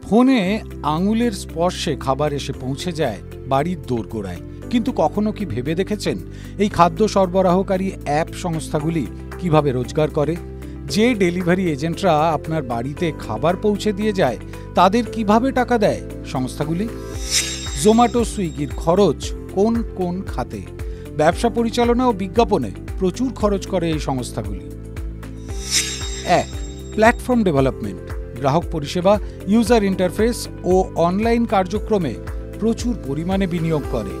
ফোনে আঙুলের স্পর্শে খাবার এসে পৌঁছে যায় বাড়ির দোরগোড়ায়। কিন্তু কখনো কি ভেবে দেখেছেন এই খাদ্য সরবরাহকারী অ্যাপ সংস্থাগুলি কিভাবে রোজগার করে? যে ডেলিভারি এজেন্টরা আপনার বাড়িতে খাবার পৌঁছে দিয়ে যায় তাদের কিভাবে টাকা দেয় সংস্থাগুলি? জোম্যাটো, সুইগির খরচ কোন কোন খাতে? ব্যবসা পরিচালনা ও বিজ্ঞাপনে প্রচুর খরচ করে এই সংস্থাগুলি। 1. প্ল্যাটফর্ম ডেভেলপমেন্ট, গ্রাহক পরিষেবা, ইউজার ইন্টারফেস ও অনলাইন কার্যক্রমে প্রচুর পরিমাণে বিনিয়োগ করে।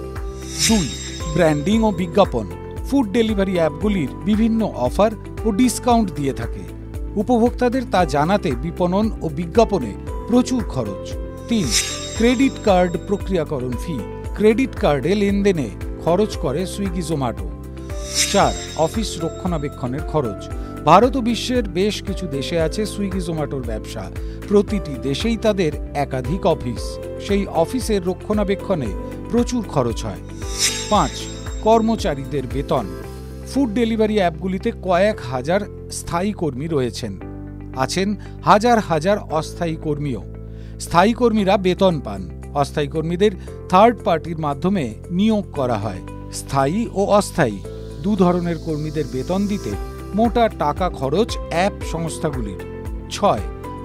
2. ব্র্যান্ডিং ও বিজ্ঞাপন, ফুড ডেলিভারি অ্যাপগুলির বিভিন্ন অফার ও ডিসকাউন্ট দিয়ে থাকে। উপভোক্তাদের তা জানাতে বিপণন ও বিজ্ঞাপনে প্রচুর খরচ। 3. ক্রেডিট কার্ড প্রক্রিয়াকরণ ফি, ক্রেডিট কার্ডে লেনদেনে খরচ করে সুইগি, জোম্যাটো। 4. অফিস রক্ষণাবেক্ষণের খরচ, ভারত ও বিশ্বের বেশ কিছু দেশে আছে সুইগি জোম্যাটোর ব্যবসা। প্রতিটি দেশেই তাদের একাধিক অফিস, সেই অফিসের রক্ষণাবেক্ষণে প্রচুর খরচ হয়। 5. কর্মচারীদের বেতন, ফুড ডেলিভারি অ্যাপগুলিতে কয়েক হাজার স্থায়ী কর্মী রয়েছেন, আছেন হাজার হাজার অস্থায়ী কর্মীও। স্থায়ী কর্মীরা বেতন পান, অস্থায়ী কর্মীদের থার্ড পার্টির মাধ্যমে নিয়োগ করা হয়। স্থায়ী ও অস্থায়ী দু ধরনের কর্মীদের বেতন দিতে মোটা টাকা খরচ অ্যাপ সংস্থাগুলির। 6.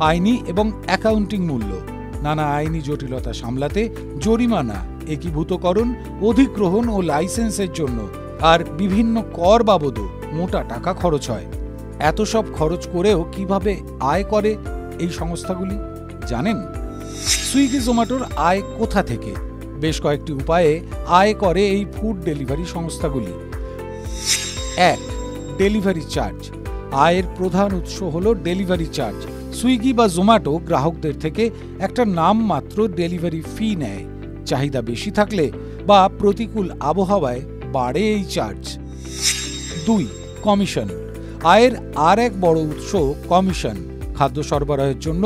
আইনি এবং অ্যাকাউন্টিং মূল্য, নানা আইনি জটিলতা সামলাতে জরিমানা, একীভূতকরণ, অধিগ্রহণ ও লাইসেন্সের জন্য আর বিভিন্ন কর বাবদও মোটা টাকা খরচ হয়। এত সব খরচ করেও কিভাবে আয় করে এই সংস্থাগুলি জানেন? সুইগি জোম্যাটোর আয় কোথা থেকে? বেশ কয়েকটি উপায়ে আয় করে এই ফুড ডেলিভারি সংস্থাগুলি। 1. ডেলিভারি চার্জ, আয়ের প্রধান উৎস হল ডেলিভারি চার্জ। সুইগি বা জোম্যাটো গ্রাহকদের থেকে একটা নামমাত্র ডেলিভারি ফি নেয়। চাহিদা বেশি থাকলে বা প্রতিকূল আবহাওয়ায় বাড়ে এই চার্জ। 2. কমিশন, আয়ের আর এক বড় উৎস কমিশন। খাদ্য সরবরাহের জন্য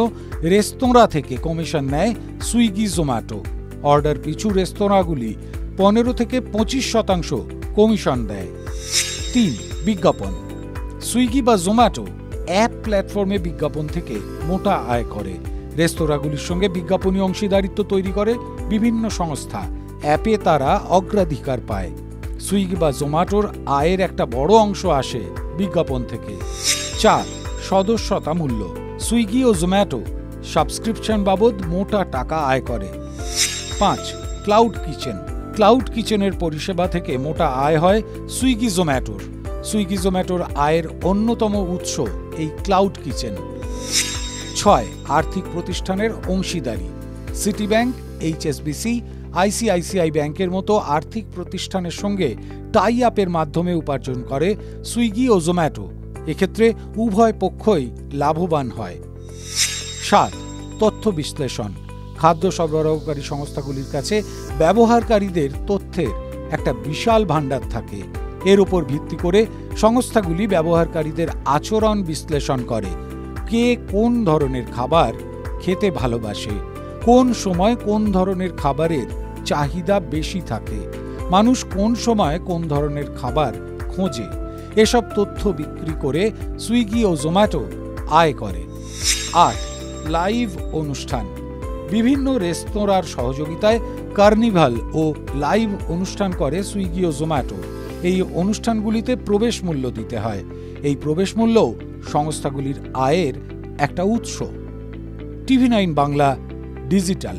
রেস্তোরাঁ থেকে কমিশন নেয় সুইগি, জোম্যাটো। অর্ডার পিছু রেস্তোরাঁগুলি 15 থেকে 25% কমিশন দেয়। 3. বিজ্ঞাপন, সুইগি বা জোম্যাটো অ্যাপ প্ল্যাটফর্মে বিজ্ঞাপন থেকে মোটা আয় করে। রেস্তোরাঁগুলির সঙ্গে বিজ্ঞাপনী অংশীদারিত্ব তৈরি করে বিভিন্ন সংস্থা, অ্যাপে তারা অগ্রাধিকার পায়। সুইগি বা জোম্যাটোর আয়ের একটা বড় অংশ আসে বিজ্ঞাপন থেকে। 4. সদস্যতা মূল্য, সুইগি ও জোম্যাটো সাবস্ক্রিপশন বাবদ মোটা টাকা আয় করে। 5. ক্লাউড কিচেন, ক্লাউড কিচেনের পরিষেবা থেকে মোটা আয় হয় সুইগি জোম্যাটোর। সুইগি জোম্যাটোর আয়ের অন্যতম উৎস এই ক্লাউড কিচেন। 6. আর্থিক প্রতিষ্ঠানের অংশীদারি, সিটি ব্যাংক, HSBC, ICICI ব্যাংকের মতো আর্থিক প্রতিষ্ঠানের সঙ্গে টাই আপের মাধ্যমে উপার্জন করে সুইগি ও জোম্যাটো। এক্ষেত্রে উভয় পক্ষই লাভবান হয়। 7. তথ্য বিশ্লেষণ, খাদ্য সরবরাহকারী সংস্থাগুলির কাছে ব্যবহারকারীদের তথ্যের একটা বিশাল ভাণ্ডার থাকে। এর উপর ভিত্তি করে সংস্থাগুলি ব্যবহারকারীদের আচরণ বিশ্লেষণ করে। কে কোন ধরনের খাবার খেতে ভালোবাসে, কোন সময় কোন ধরনের খাবারের চাহিদা বেশি থাকে, মানুষ কোন সময় কোন ধরনের খাবার খোঁজে, এসব তথ্য বিক্রি করে সুইগি ও জোম্যাটো আয় করে। 8. লাইভ অনুষ্ঠান, বিভিন্ন রেস্তোরাঁর সহযোগিতায় কার্নিভাল ও লাইভ অনুষ্ঠান করে সুইগি ও জোম্যাটো। এই অনুষ্ঠানগুলিতে প্রবেশ মূল্য দিতে হয়। এই প্রবেশ মূল্যও সংস্থাগুলির আয়ের একটা উৎস। TV9 Bangla digital.